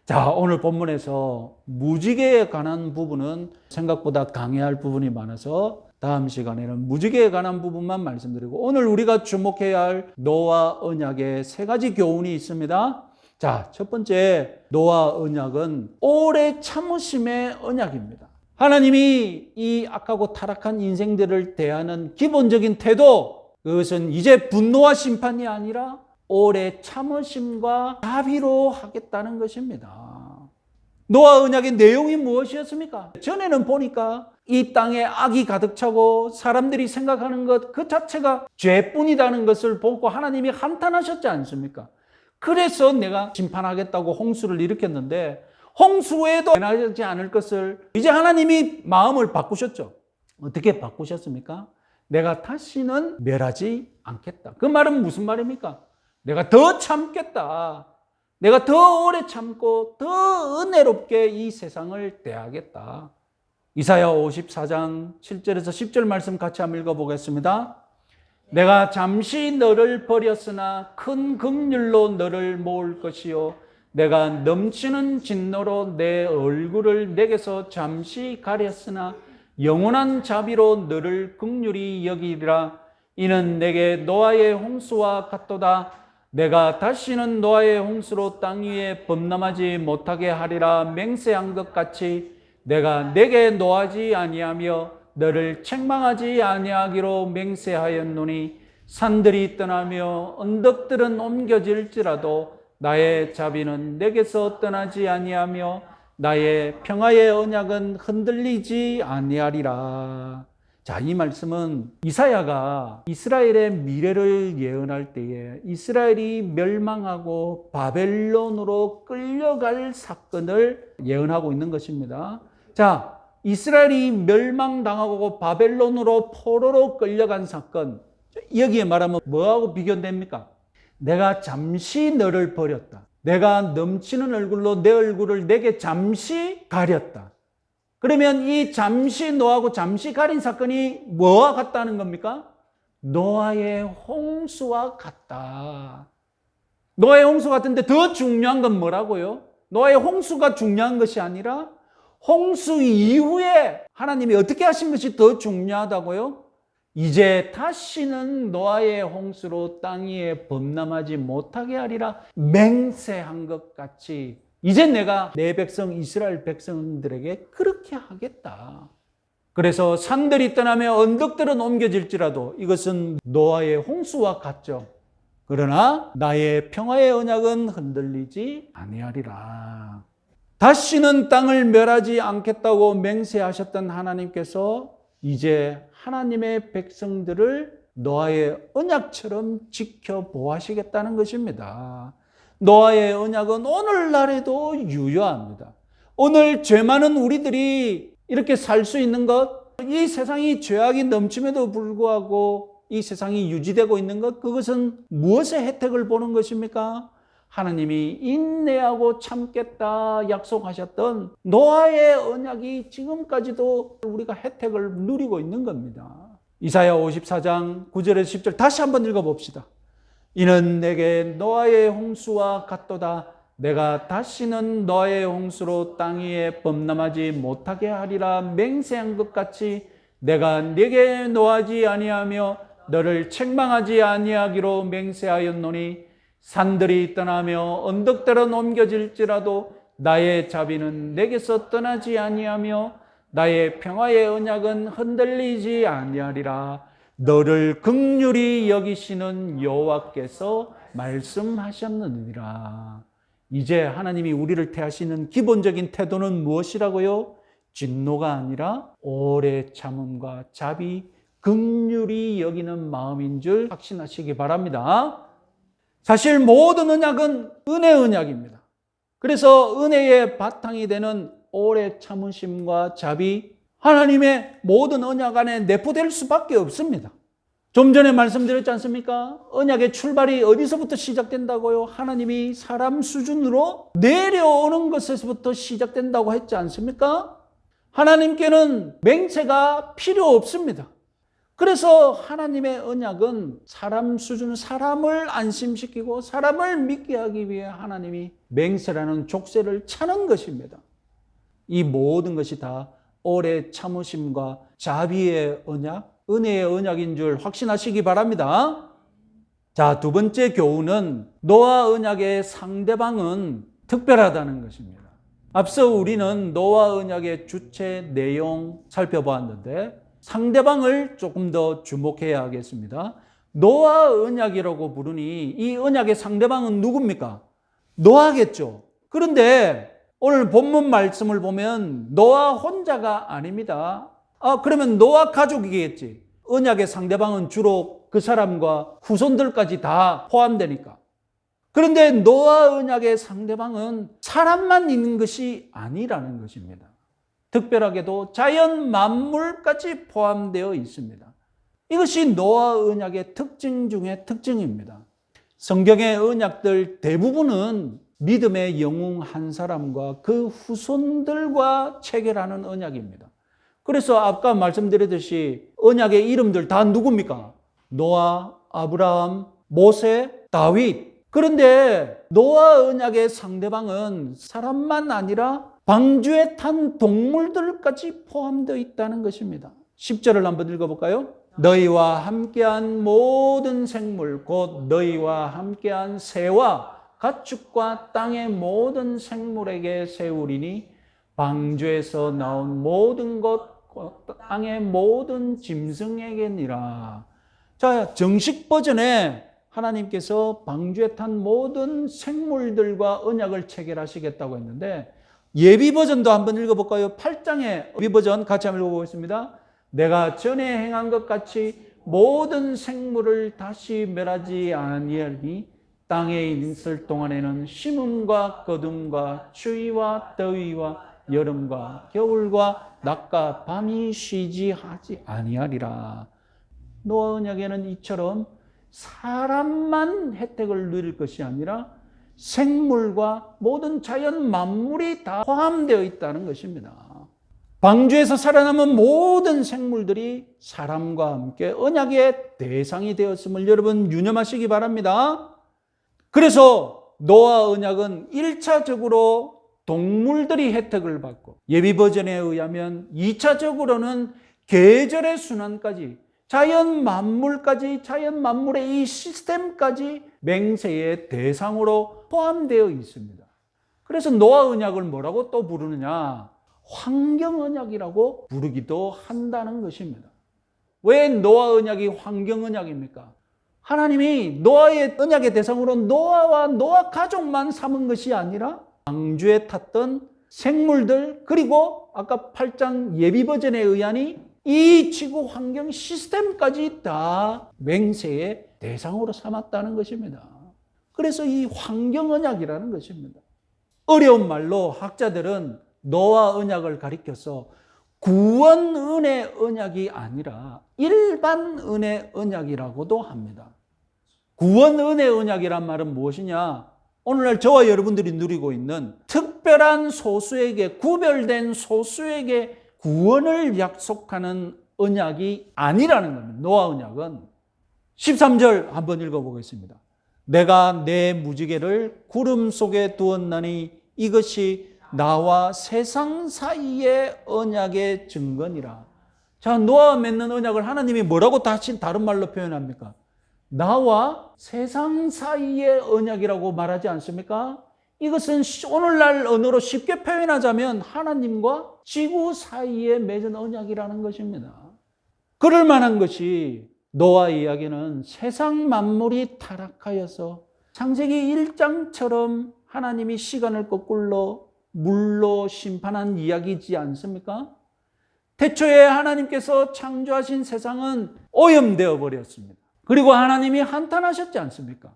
자, 오늘 본문에서 무지개에 관한 부분은 생각보다 강의할 부분이 많아서 다음 시간에는 무지개에 관한 부분만 말씀드리고, 오늘 우리가 주목해야 할 노아 언약의 세 가지 교훈이 있습니다. 자, 첫 번째 노아 언약은 오래 참으심의 언약입니다. 하나님이 이 악하고 타락한 인생들을 대하는 기본적인 태도, 그것은 이제 분노와 심판이 아니라 오래 참으심과 자비로 하겠다는 것입니다. 노아 언약의 내용이 무엇이었습니까? 전에는 보니까 이 땅에 악이 가득 차고 사람들이 생각하는 것 그 자체가 죄뿐이라는 것을 보고 하나님이 한탄하셨지 않습니까? 그래서 내가 심판하겠다고 홍수를 일으켰는데, 홍수에도 변하지 않을 것을 이제 하나님이 마음을 바꾸셨죠. 어떻게 바꾸셨습니까? 내가 다시는 멸하지 않겠다. 그 말은 무슨 말입니까? 내가 더 참겠다. 내가 더 오래 참고 더 은혜롭게 이 세상을 대하겠다. 이사야 54장 7절에서 10절 말씀 같이 한번 읽어보겠습니다. 내가 잠시 너를 버렸으나 큰 긍휼로 너를 모을 것이요 내가 넘치는 진노로 내 얼굴을 내게서 잠시 가렸으나 영원한 자비로 너를 긍휼히 여기리라. 이는 내게 노아의 홍수와 같도다. 내가 다시는 노아의 홍수로 땅 위에 범람하지 못하게 하리라. 맹세한 것 같이 내가 내게 노하지 아니하며 너를 책망하지 아니하기로 맹세하였노니 산들이 떠나며 언덕들은 옮겨질지라도 나의 자비는 내게서 떠나지 아니하며 나의 평화의 언약은 흔들리지 아니하리라. 자, 이 말씀은 이사야가 이스라엘의 미래를 예언할 때에 이스라엘이 멸망하고 바벨론으로 끌려갈 사건을 예언하고 있는 것입니다. 자, 이스라엘이 멸망당하고 바벨론으로 포로로 끌려간 사건, 여기에 말하면 뭐하고 비교됩니까? 내가 잠시 너를 버렸다. 내가 넘치는 얼굴로 내 얼굴을 내게 잠시 가렸다. 그러면 이 잠시 노하고 잠시 가린 사건이 뭐와 같다는 겁니까? 노아의 홍수와 같다. 노아의 홍수 같은데 더 중요한 건 뭐라고요? 노아의 홍수가 중요한 것이 아니라 홍수 이후에 하나님이 어떻게 하신 것이 더 중요하다고요? 이제 다시는 노아의 홍수로 땅 위에 범람하지 못하게 하리라 맹세한 것 같이 이제 내가 내 백성 이스라엘 백성들에게 그렇게 하겠다. 그래서 산들이 떠나며 언덕들은 옮겨질지라도 이것은 노아의 홍수와 같죠. 그러나 나의 평화의 언약은 흔들리지 아니하리라. 다시는 땅을 멸하지 않겠다고 맹세하셨던 하나님께서 이제 하나님의 백성들을 노아의 언약처럼 지켜보아시겠다는 것입니다. 노아의 언약은 오늘날에도 유효합니다. 오늘 죄 많은 우리들이 이렇게 살 수 있는 것, 이 세상이 죄악이 넘침에도 불구하고 이 세상이 유지되고 있는 것, 그것은 무엇의 혜택을 보는 것입니까? 하나님이 인내하고 참겠다 약속하셨던 노아의 언약이 지금까지도 우리가 혜택을 누리고 있는 겁니다. 이사야 54장 9절에서 10절 다시 한번 읽어봅시다. 이는 내게 노아의 홍수와 같도다. 내가 다시는 노아의 홍수로 땅 위에 범람하지 못하게 하리라 맹세한 것 같이 내가 네게 노하지 아니하며 너를 책망하지 아니하기로 맹세하였노니 산들이 떠나며 언덕들은 옮겨질지라도 나의 자비는 내게서 떠나지 아니하며 나의 평화의 언약은 흔들리지 아니하리라. 너를 긍휼히 여기시는 여호와께서 말씀하셨느니라. 이제 하나님이 우리를 대하시는 기본적인 태도는 무엇이라고요? 진노가 아니라 오래 참음과 자비, 긍휼히 여기는 마음인 줄 확신하시기 바랍니다. 사실 모든 언약은 은혜 언약입니다. 그래서 은혜의 바탕이 되는 오래 참으심과 자비, 하나님의 모든 언약 안에 내포될 수밖에 없습니다. 좀 전에 말씀드렸지 않습니까? 언약의 출발이 어디서부터 시작된다고요? 하나님이 사람 수준으로 내려오는 것에서부터 시작된다고 했지 않습니까? 하나님께는 맹세가 필요 없습니다. 그래서 하나님의 언약은 사람 수준, 사람을 안심시키고 사람을 믿게 하기 위해 하나님이 맹세라는 족쇄를 차는 것입니다. 이 모든 것이 다 오래 참으심과 자비의 언약, 은혜의 언약인 줄 확신하시기 바랍니다. 자, 두 번째 교훈은 노아 언약의 상대방은 특별하다는 것입니다. 앞서 우리는 노아 언약의 주체 내용 살펴보았는데 상대방을 조금 더 주목해야 하겠습니다. 노아 언약이라고 부르니 이 언약의 상대방은 누굽니까? 노아겠죠. 그런데 오늘 본문 말씀을 보면 노아 혼자가 아닙니다. 그러면 노아 가족이겠지. 언약의 상대방은 주로 그 사람과 후손들까지 다 포함되니까. 그런데 노아 언약의 상대방은 사람만 있는 것이 아니라는 것입니다. 특별하게도 자연 만물까지 포함되어 있습니다. 이것이 노아 언약의 특징 중에 특징입니다. 성경의 언약들 대부분은 믿음의 영웅 한 사람과 그 후손들과 체결하는 언약입니다. 그래서 아까 말씀드렸듯이 언약의 이름들 다 누굽니까? 노아, 아브라함, 모세, 다윗. 그런데 노아 언약의 상대방은 사람만 아니라 방주에 탄 동물들까지 포함되어 있다는 것입니다. 10절을 한번 읽어볼까요? 너희와 함께한 모든 생물 곧 너희와 함께한 새와 가축과 땅의 모든 생물에게 세우리니 방주에서 나온 모든 것 땅의 모든 짐승에게니라. 자, 정식 버전에 하나님께서 방주에 탄 모든 생물들과 언약을 체결하시겠다고 했는데 예비 버전도 한번 읽어볼까요? 8장의 예비 버전 같이 한번 읽어보겠습니다. 내가 전에 행한 것 같이 모든 생물을 다시 멸하지 아니하리니 땅에 있을 동안에는 심음과 거둠과 추위와 더위와 여름과 겨울과 낮과 밤이 쉬지 하지 아니하리라. 노아 언약에는 이처럼 사람만 혜택을 누릴 것이 아니라 생물과 모든 자연 만물이 다 포함되어 있다는 것입니다. 방주에서 살아남은 모든 생물들이 사람과 함께 언약의 대상이 되었음을 여러분 유념하시기 바랍니다. 그래서 노아 언약은 1차적으로 동물들이 혜택을 받고 예비 버전에 의하면 2차적으로는 계절의 순환까지 자연 만물까지 자연 만물의 이 시스템까지 맹세의 대상으로 포함되어 있습니다. 그래서 노아 언약을 뭐라고 또 부르느냐? 환경 언약이라고 부르기도 한다는 것입니다. 왜 노아 언약이 환경 언약입니까? 하나님이 노아의 언약의 대상으로 노아와 노아 가족만 삼은 것이 아니라 방주에 탔던 생물들 그리고 아까 8장 예비 버전에 의하니 이 지구 환경 시스템까지 다 맹세의 대상으로 삼았다는 것입니다. 그래서 이 환경 언약이라는 것입니다. 어려운 말로 학자들은 노아 언약을 가리켜서 구원 은혜 언약이 아니라 일반 은혜 언약이라고도 합니다. 구원 은혜 언약이란 말은 무엇이냐? 오늘날 저와 여러분들이 누리고 있는 특별한 소수에게, 구별된 소수에게 구원을 약속하는 언약이 아니라는 겁니다. 노아 언약은. 13절 한번 읽어보겠습니다. 내가 내 무지개를 구름 속에 두었나니 이것이 나와 세상 사이의 언약의 증거니라. 자, 노아와 맺는 언약을 하나님이 뭐라고 다른 말로 표현합니까? 나와 세상 사이의 언약이라고 말하지 않습니까? 이것은 오늘날 언어로 쉽게 표현하자면 하나님과 지구 사이에 맺은 언약이라는 것입니다. 그럴 만한 것이 노아 이야기는 세상 만물이 타락하여서 창세기 1장처럼 하나님이 시간을 거꾸로 물로 심판한 이야기이지 않습니까? 태초에 하나님께서 창조하신 세상은 오염되어 버렸습니다. 그리고 하나님이 한탄하셨지 않습니까?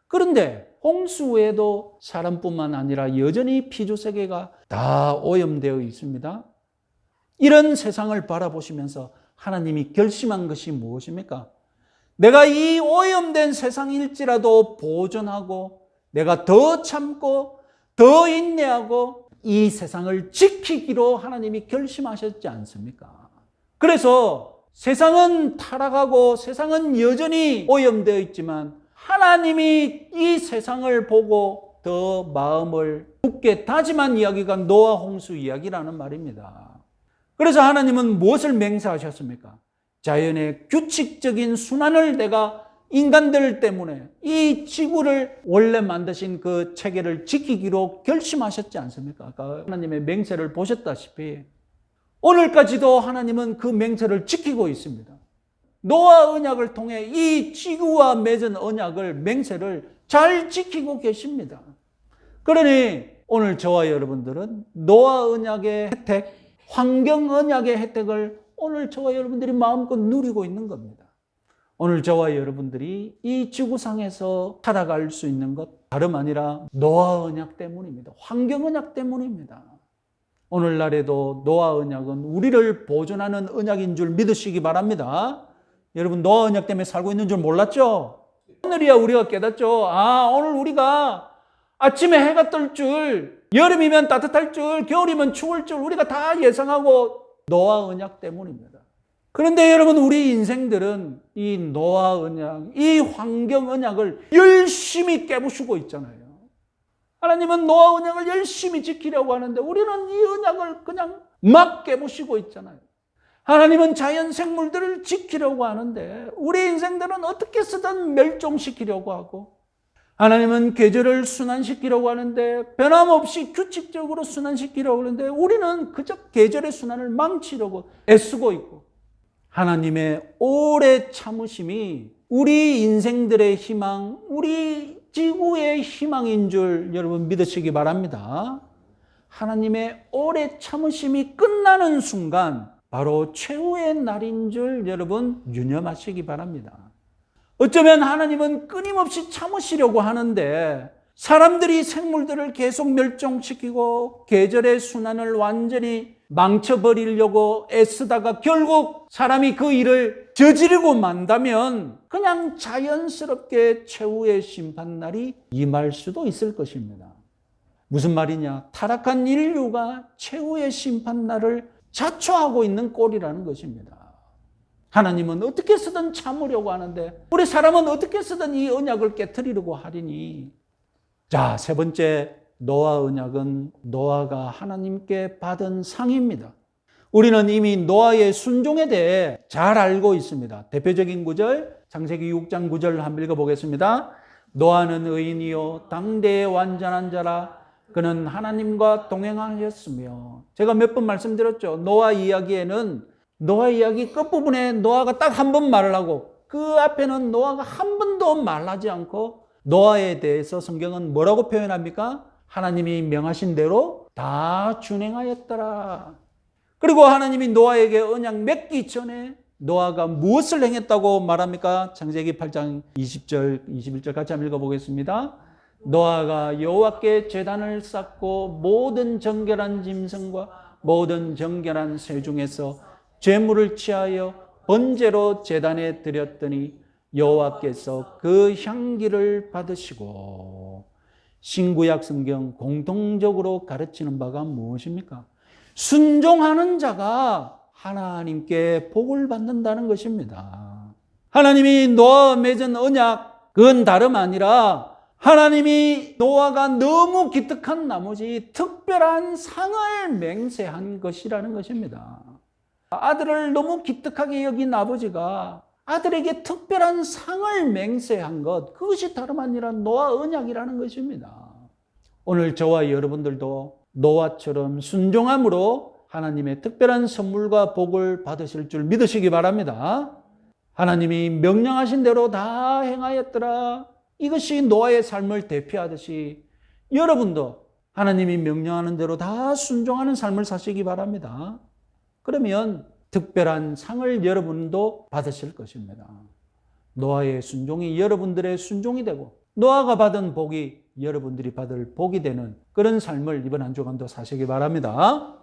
그런데 홍수 외에도 사람뿐만 아니라 여전히 피조세계가 다 오염되어 있습니다. 이런 세상을 바라보시면서 하나님이 결심한 것이 무엇입니까? 내가 이 오염된 세상일지라도 보존하고 내가 더 참고 더 인내하고 이 세상을 지키기로 하나님이 결심하셨지 않습니까? 그래서 세상은 타락하고 세상은 여전히 오염되어 있지만 하나님이 이 세상을 보고 더 마음을 굳게 다짐한 이야기가 노아 홍수 이야기라는 말입니다. 그래서 하나님은 무엇을 맹세하셨습니까? 자연의 규칙적인 순환을 내가 인간들 때문에 이 지구를 원래 만드신 그 체계를 지키기로 결심하셨지 않습니까? 아까 하나님의 맹세를 보셨다시피 오늘까지도 하나님은 그 맹세를 지키고 있습니다. 노아 언약을 통해 이 지구와 맺은 언약을 맹세를 잘 지키고 계십니다. 그러니 오늘 저와 여러분들은 노아 언약의 혜택, 환경 언약의 혜택을 오늘 저와 여러분들이 마음껏 누리고 있는 겁니다. 오늘 저와 여러분들이 이 지구상에서 살아갈 수 있는 것 다름 아니라 노아 언약 때문입니다. 환경 언약 때문입니다. 오늘날에도 노아 언약은 우리를 보존하는 언약인 줄 믿으시기 바랍니다. 여러분 노아 언약 때문에 살고 있는 줄 몰랐죠? 오늘이야 우리가 깨닫죠. 오늘 우리가 아침에 해가 뜰 줄, 여름이면 따뜻할 줄, 겨울이면 추울 줄 우리가 다 예상하고 노아 언약 때문입니다. 그런데 여러분 우리 인생들은 이 노아 언약, 이 환경 언약을 열심히 깨부수고 있잖아요. 하나님은 노아 언약을 열심히 지키려고 하는데 우리는 이 언약을 그냥 막 깨부수고 있잖아요. 하나님은 자연 생물들을 지키려고 하는데 우리 인생들은 어떻게 쓰든 멸종시키려고 하고 하나님은 계절을 순환시키려고 하는데 변함없이 규칙적으로 순환시키려고 하는데 우리는 그저 계절의 순환을 망치려고 애쓰고 있고 하나님의 오래 참으심이 우리 인생들의 희망, 우리 지구의 희망인 줄 여러분 믿으시기 바랍니다. 하나님의 오래 참으심이 끝나는 순간 바로 최후의 날인 줄 여러분 유념하시기 바랍니다. 어쩌면 하나님은 끊임없이 참으시려고 하는데 사람들이 생물들을 계속 멸종시키고 계절의 순환을 완전히 망쳐버리려고 애쓰다가 결국 사람이 그 일을 저지르고 만다면 그냥 자연스럽게 최후의 심판날이 임할 수도 있을 것입니다. 무슨 말이냐? 타락한 인류가 최후의 심판날을 자초하고 있는 꼴이라는 것입니다. 하나님은 어떻게 쓰든 참으려고 하는데 우리 사람은 어떻게 쓰든 이 언약을 깨트리려고 하리니. 자, 세 번째 노아 언약은 노아가 하나님께 받은 상입니다. 우리는 이미 노아의 순종에 대해 잘 알고 있습니다. 대표적인 구절 창세기 6장 9절 한번 읽어보겠습니다. 노아는 의인이요 당대의 완전한 자라 그는 하나님과 동행하였으며. 제가 몇 번 말씀드렸죠. 노아 이야기에는 노아 이야기 끝부분에 노아가 딱 한 번 말을 하고 그 앞에는 노아가 한 번도 말하지 않고 노아에 대해서 성경은 뭐라고 표현합니까? 하나님이 명하신 대로 다 준행하였더라. 그리고 하나님이 노아에게 언약 맺기 전에 노아가 무엇을 행했다고 말합니까? 창세기 8장 20절, 21절 같이 한번 읽어보겠습니다. 노아가 여호와께 제단을 쌓고 모든 정결한 짐승과 모든 정결한 새 중에서 제물을 취하여 번제로 제단에 드렸더니 여호와께서 그 향기를 받으시고. 신구약 성경 공통적으로 가르치는 바가 무엇입니까? 순종하는 자가 하나님께 복을 받는다는 것입니다. 하나님이 노아와 맺은 언약, 그건 다름 아니라 하나님이 노아가 너무 기특한 나머지 특별한 상을 맹세한 것이라는 것입니다. 아들을 너무 기특하게 여긴 아버지가 아들에게 특별한 상을 맹세한 것, 그것이 다름 아니라 노아 언약이라는 것입니다. 오늘 저와 여러분들도 노아처럼 순종함으로 하나님의 특별한 선물과 복을 받으실 줄 믿으시기 바랍니다. 하나님이 명령하신 대로 다 행하였더라. 이것이 노아의 삶을 대표하듯이 여러분도 하나님이 명령하는 대로 다 순종하는 삶을 사시기 바랍니다. 그러면 특별한 상을 여러분도 받으실 것입니다. 노아의 순종이 여러분들의 순종이 되고 노아가 받은 복이 여러분들이 받을 복이 되는 그런 삶을 이번 한 주간도 사시기 바랍니다.